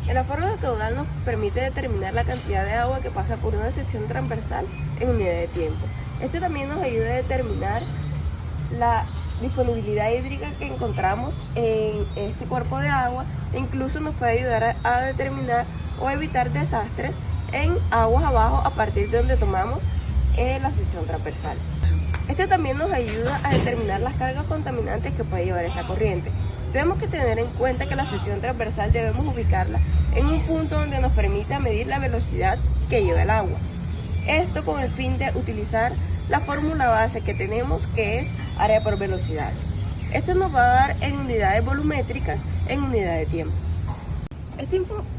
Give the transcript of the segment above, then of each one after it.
El aforo de caudal nos permite determinar la cantidad de agua que pasa por una sección transversal en unidad de tiempo. Este también nos ayuda a determinar la disponibilidad hídrica que encontramos en este cuerpo de agua e incluso nos puede ayudar a determinar o evitar desastres en aguas abajo a partir de donde tomamos la sección transversal. Este también nos ayuda a determinar las cargas contaminantes que puede llevar esa corriente. Tenemos que tener en cuenta que la sección transversal debemos ubicarla en un punto donde nos permita medir la velocidad que lleva el agua. Esto con el fin de utilizar la fórmula base que tenemos, que es área por velocidad. Esto nos va a dar en unidades volumétricas en unidad de tiempo.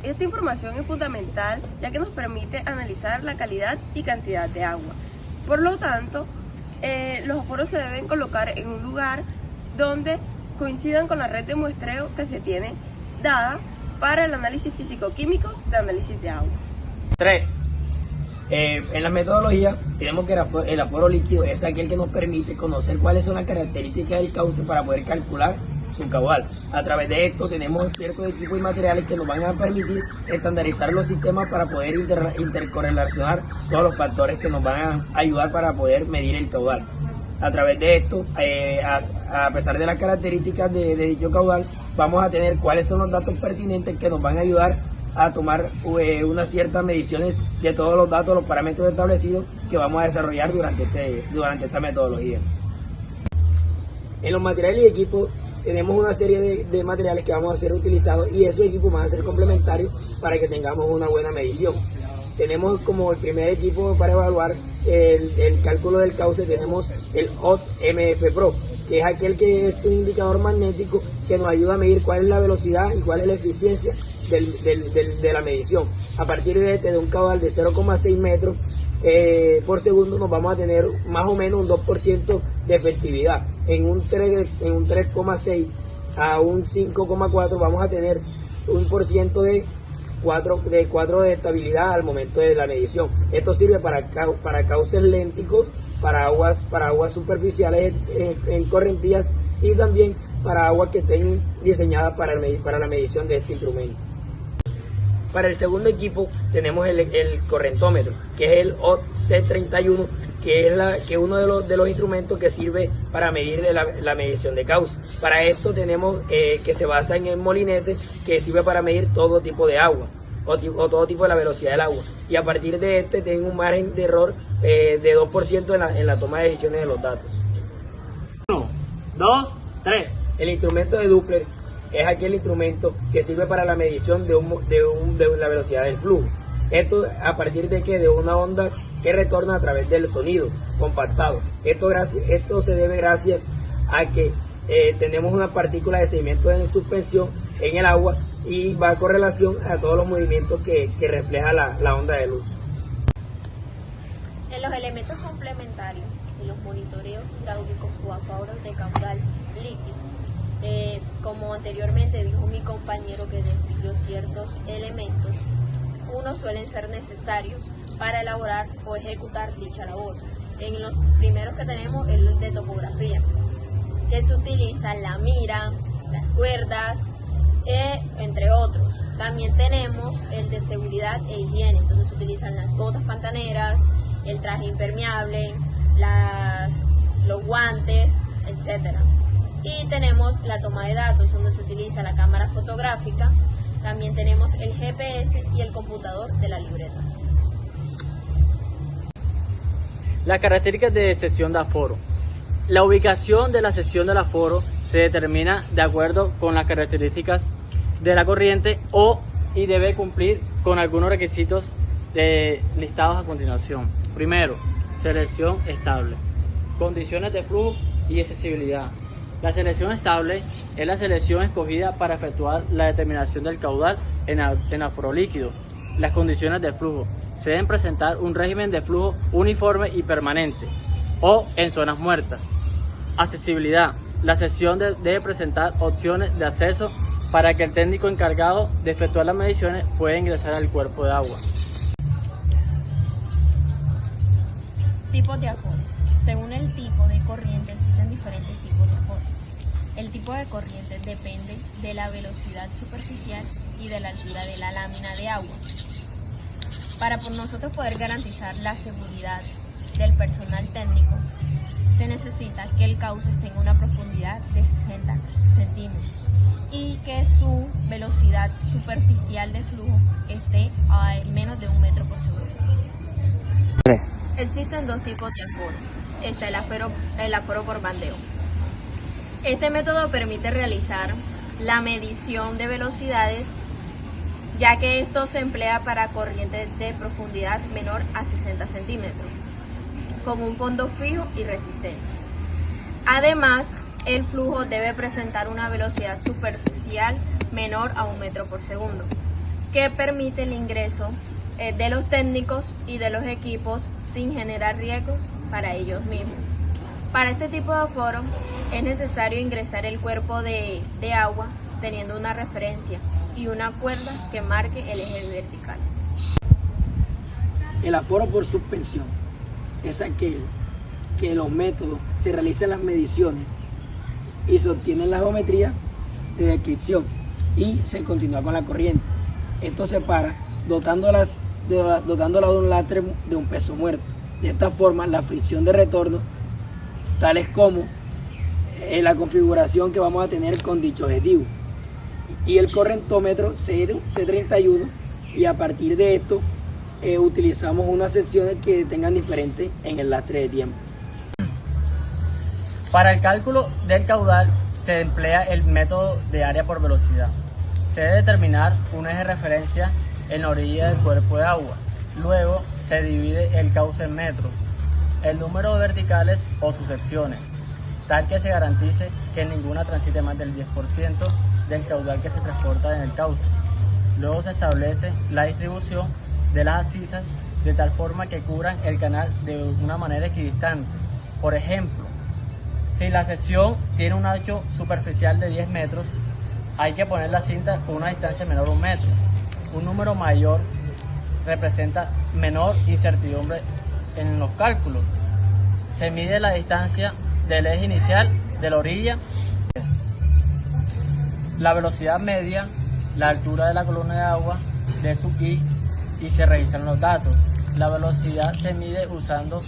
Esta información es fundamental ya que nos permite analizar la calidad y cantidad de agua. Por lo tanto, los aforos se deben colocar en un lugar donde coincidan con la red de muestreo que se tiene dada para el análisis físico-químico de análisis de agua. 3. En la metodología tenemos que el aforo líquido es aquel que nos permite conocer cuáles son las características del cauce para poder calcular su caudal. A través de esto tenemos ciertos equipos y materiales que nos van a permitir estandarizar los sistemas para poder intercorrelacionar todos los factores que nos van a ayudar para poder medir el caudal. A través de esto, a pesar de las características de dicho caudal, vamos a tener cuáles son los datos pertinentes que nos van a ayudar a tomar unas ciertas mediciones de todos los datos, los parámetros establecidos que vamos a desarrollar durante esta metodología. En los materiales y equipos tenemos una serie de materiales que vamos a ser utilizados y esos equipos van a ser complementarios para que tengamos una buena medición. Tenemos como el primer equipo para evaluar el cálculo del cauce, tenemos el OT MF Pro, que es aquel que es un indicador magnético que nos ayuda a medir cuál es la velocidad y cuál es la eficiencia de la medición. A partir de un caudal de 0,6 metros por segundo nos vamos a tener más o menos un 2% de efectividad. En un 3,6 a un 5,4 vamos a tener un por ciento de 4 de estabilidad al momento de la medición. Esto sirve para cauces lénticos, para aguas superficiales en correntías y también para aguas que estén diseñadas para la medición de este instrumento. Para el segundo equipo tenemos el correntómetro, que es el OT-C31, que es uno de los instrumentos que sirve para medir la medición de cauce. Para esto tenemos que se basa en el molinete, que sirve para medir todo tipo de agua o todo tipo de la velocidad del agua. Y a partir de este tengo un margen de error de 2% en la toma de decisiones de los datos. 1, 2, 3. El instrumento de Doppler es aquel instrumento que sirve para la medición de la velocidad del flujo. Esto a partir de una onda que retorna a través del sonido compactado. Esto se debe gracias a que tenemos una partícula de sedimento en suspensión en el agua y va con relación a todos los movimientos que refleja la onda de luz. En los elementos complementarios de los monitoreos hidráulicos o aforos de caudal líquido, como anteriormente dijo mi compañero que describió ciertos elementos, unos suelen ser necesarios para elaborar o ejecutar dicha labor. En los primeros que tenemos es el de topografía, que se utiliza la mira, las cuerdas, entre otros. También tenemos el de seguridad e higiene, entonces se utilizan las botas pantaneras, el traje impermeable, los guantes, etc. Y tenemos la toma de datos, donde se utiliza la cámara fotográfica. También tenemos el GPS y el computador de la libreta. Las características de sección de aforo. La ubicación de la sección del aforo se determina de acuerdo con las características de la corriente y debe cumplir con algunos requisitos listados a continuación. Primero, selección estable, condiciones de flujo y accesibilidad. La selección estable es la selección escogida para efectuar la determinación del caudal en aforo líquido. Las condiciones de flujo se deben presentar un régimen de flujo uniforme y permanente o en zonas muertas. Accesibilidad. La sección debe presentar opciones de acceso para que el técnico encargado de efectuar las mediciones pueda ingresar al cuerpo de agua. Tipos de aforo. Según el tipo de corriente existen diferentes tipos de aforo. El tipo de corriente depende de la velocidad superficial y de la altura de la lámina de agua. Para nosotros poder garantizar la seguridad del personal técnico, se necesita que el cauce esté en una profundidad de 60 centímetros y que su velocidad superficial de flujo esté a menos de 1 metro por segundo. Existen dos tipos de aforo. Está el aforo por bandeo. Este método permite realizar la medición de velocidades, ya que esto se emplea para corrientes de profundidad menor a 60 centímetros, con un fondo fijo y resistente. Además, el flujo debe presentar una velocidad superficial menor a 1 metro por segundo, que permite el ingreso de los técnicos y de los equipos sin generar riesgos para ellos mismos. Para este tipo de aforo es necesario ingresar el cuerpo de agua teniendo una referencia y una cuerda que marque el eje vertical. El aforo por suspensión es aquel que en los métodos se realizan las mediciones y se obtienen la geometría de descripción y se continúa con la corriente. Esto se para dotándola de un lastre de un peso muerto. De esta forma, la fricción de retorno, tales como la configuración que vamos a tener con dicho objetivo, y el correntómetro C31, y a partir de esto utilizamos unas secciones que tengan diferente en el lastre de tiempo. Para el cálculo del caudal se emplea el método de área por velocidad. Se debe determinar un eje de referencia en la orilla del cuerpo de agua. Luego se divide el cauce en metros, el número de verticales o sus secciones, tal que se garantice que ninguna transite más del 10% del caudal que se transporta en el cauce. Luego se establece la distribución de las abscisas de tal forma que cubran el canal de una manera equidistante. Por ejemplo, si la sección tiene un ancho superficial de 10 metros, hay que poner la cinta con una distancia menor a 1 metro. Un número mayor representa menor incertidumbre en los cálculos. Se mide la distancia del eje inicial de la orilla, la velocidad media, la altura de la columna de agua, de su I, y se registran los datos. La velocidad se mide usando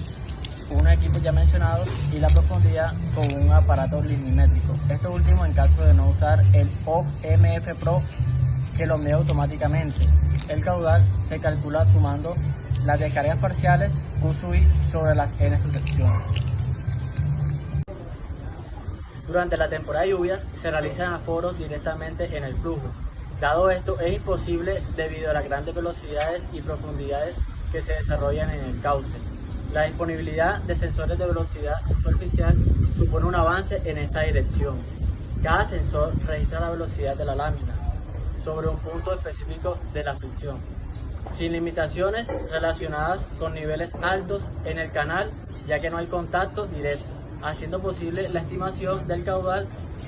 un equipo ya mencionado y la profundidad con un aparato limnimétrico. Esto último en caso de no usar el OMF Pro, que lo mide automáticamente. El caudal se calcula sumando las descargas parciales Q sub I sobre las N subsecciones. Durante la temporada de lluvias se realizan aforos directamente en el flujo. Dado esto, es imposible debido a las grandes velocidades y profundidades que se desarrollan en el cauce. La disponibilidad de sensores de velocidad superficial supone un avance en esta dirección. Cada sensor registra la velocidad de la lámina sobre un punto específico de la fricción, sin limitaciones relacionadas con niveles altos en el canal, ya que no hay contacto directo, haciendo posible la estimación del caudal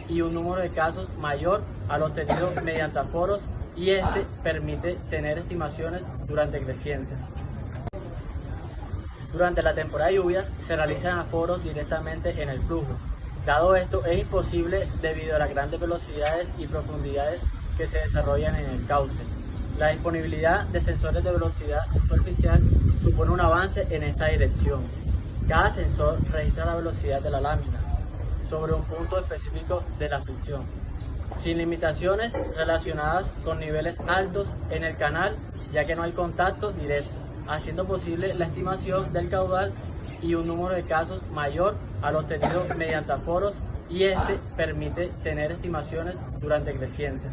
y un número de casos mayor al obtenido mediante aforos, y este permite tener estimaciones durante crecientes. Durante la temporada de lluvias se realizan aforos directamente en el flujo. Dado esto, es imposible debido a las grandes velocidades y profundidades que se desarrollan en el cauce. La disponibilidad de sensores de velocidad superficial supone un avance en esta dirección. Cada sensor registra la velocidad de la lámina sobre un punto específico de la fricción, sin limitaciones relacionadas con niveles altos en el canal, ya que no hay contacto directo, haciendo posible la estimación del caudal y un número de casos mayor al obtenido mediante aforos, y este permite tener estimaciones durante crecientes.